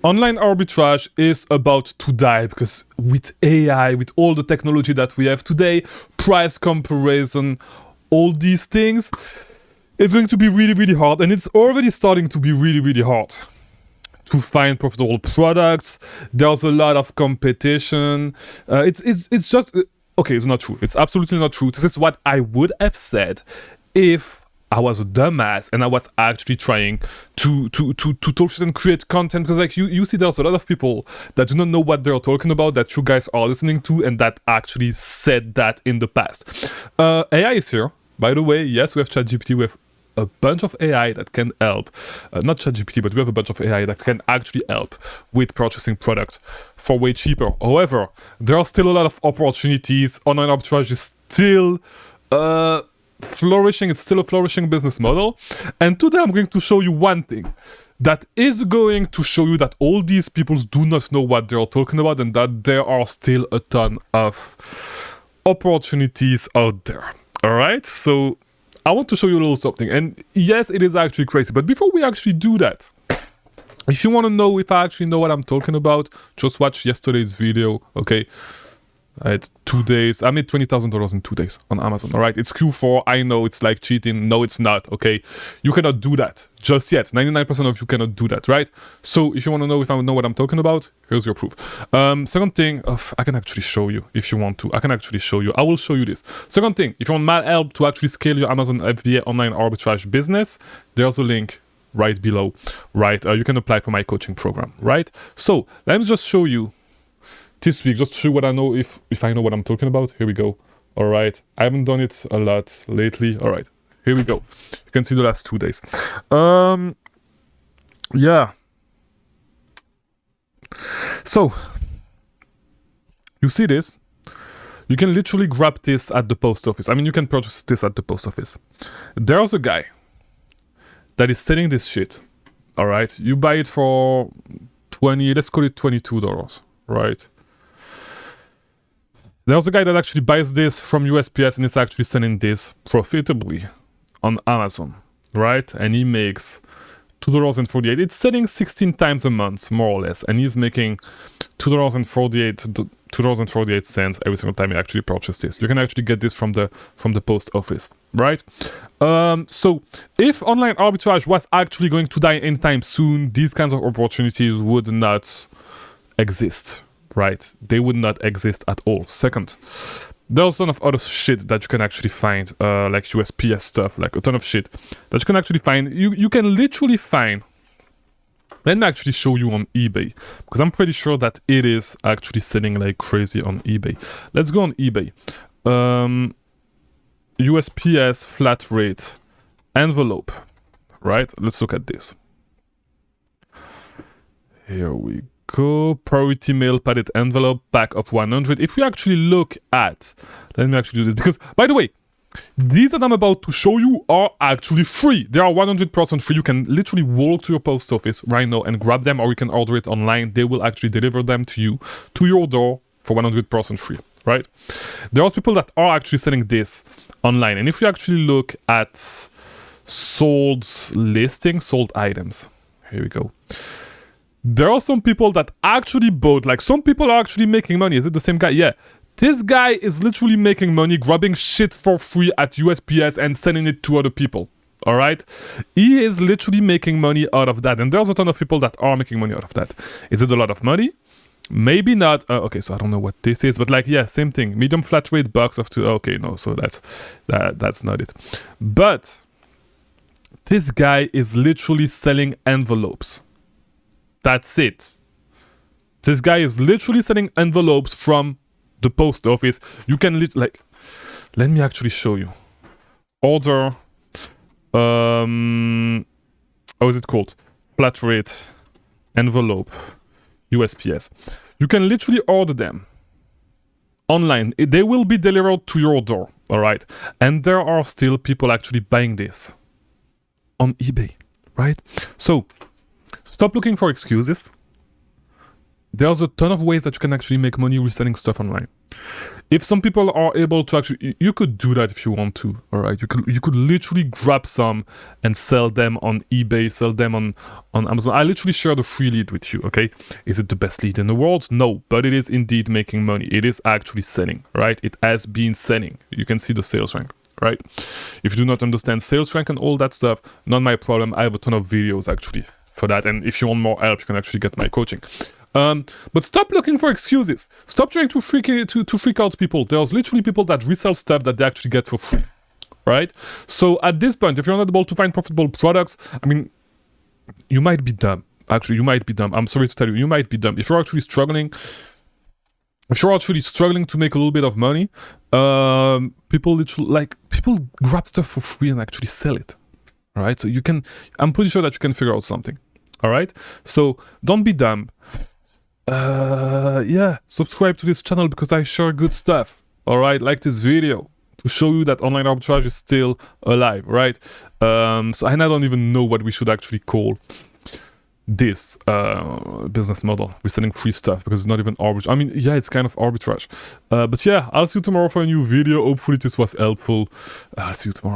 Online arbitrage is about to die because with AI, with all the technology that we have today, price comparison, all these things, it's going to be really, really hard. And it's already starting to be really, really hard to find profitable products. There's a lot of competition. It's just okay. It's not true. It's absolutely not true. This is what I would have said if I was a dumbass and I was actually trying to talk shit and create content, because like you see there's a lot of people that do not know what they're talking about that you guys are listening to and that actually said that in the past. AI is here, by the way. Yes, we have ChatGPT. We have a bunch of AI that can help. Not ChatGPT, but we have a bunch of AI that can actually help with purchasing products for way cheaper. However, there are still a lot of opportunities. Online arbitrage is still flourishing. It's still a flourishing business model. And today I'm going to show you one thing that is going to show you that all these people do not know what they're talking about and that there are still a ton of opportunities out there. All right, so I want to show you a little something. And yes, it is actually crazy. But before we actually do that, if you want to know if I actually know what I'm talking about, just watch yesterday's video, okay? I had 2 days. I made $20,000 in 2 days on Amazon, all right? It's Q4. I know it's like cheating. No, it's not, okay? You cannot do that just yet. 99% of you cannot do that, right? So if you want to know if I know what I'm talking about, here's your proof. Second thing, I can actually show you if you want to. I can actually show you. I will show you this. Second thing, if you want my help to actually scale your Amazon FBA online arbitrage business, there's a link right below, right? You can apply for my coaching program, right? So let me just show you this week, just to show what I know, if I know what I'm talking about. Here we go. All right. I haven't done it a lot lately. All right. Here we go. You can see the last 2 days. Yeah. So, you see this? You can literally grab this at the post office. I mean, you can purchase this at the post office. There's a guy that is selling this shit. All right. You buy it for let's call it $22, right? There's a guy that actually buys this from USPS and is actually selling this profitably on Amazon, right? And he makes $2.48. It's selling 16 times a month, more or less, and he's making $2.48 every single time he actually purchases this. You can actually get this from the post office, right? So if online arbitrage was actually going to die anytime soon, these kinds of opportunities would not exist. Right, they would not exist at all. Second, there's a ton of other shit that you can actually find, like USPS stuff, like a ton of shit that you can actually find. You can literally find. Let me actually show you on eBay, because I'm pretty sure that it is actually selling like crazy on eBay. Let's go on eBay. USPS flat rate envelope, right? Let's look at this. Here we go. Priority mail padded envelope, pack of 100. If we actually look at, let me actually do this, because by the way, these that I'm about to show you are actually free. They are 100% free. You can literally walk to your post office right now and grab them, or you can order it online. They will actually deliver them to you, to your door, for 100% free, right? There are people that are actually selling this online. And if we actually look at sold listings, sold items, here we go. There are some people that actually bought, like some people are actually making money. Is it the same guy? Yeah. This guy is literally making money, grabbing shit for free at USPS and selling it to other people. All right? He is literally making money out of that. And there's a ton of people that are making money out of that. Is it a lot of money? Maybe not. Okay, so I don't know what this is. But like, yeah, same thing. Medium flat rate box of 2. Okay, no. So that's not it. But this guy is literally selling envelopes. That's it. This guy is literally selling envelopes from the post office. You can like, let me actually show you. Order, how is it called? Flat rate envelope, USPS. You can literally order them online. They will be delivered to your door, all right? And there are still people actually buying this on eBay, right? So stop looking for excuses. there's a ton of ways that you can actually make money reselling stuff online. If some people are able to actually, you could do that if you want to, all right? You could literally grab some and sell them on eBay, sell them on Amazon. I literally share the free lead with you, okay? Is it the best lead in the world? No, but it is indeed making money. It is actually selling, right? It has been selling. You can see the sales rank, right? If you do not understand sales rank and all that stuff, not my problem. I have a ton of videos actually for that. And if you want more help, you can actually get my coaching. But stop looking for excuses. Stop trying to freak out people. There's literally people that resell stuff that they actually get for free, right? So at this point, if you're not able to find profitable products, I mean, you might be dumb. Actually, you might be dumb. I'm sorry to tell you, you might be dumb. If you're actually struggling to make a little bit of money, people grab stuff for free and actually sell it, all right? So I'm pretty sure that you can figure out something, all right? So don't be dumb. Yeah, subscribe to this channel because I share good stuff, all right? Like this video to show you that online arbitrage is still alive, right? So I don't even know what we should actually call this business model, reselling free stuff, because it's not even arbitrage. I mean, yeah, it's kind of arbitrage. But yeah, I'll see you tomorrow for a new video. Hopefully this was helpful. I'll see you tomorrow.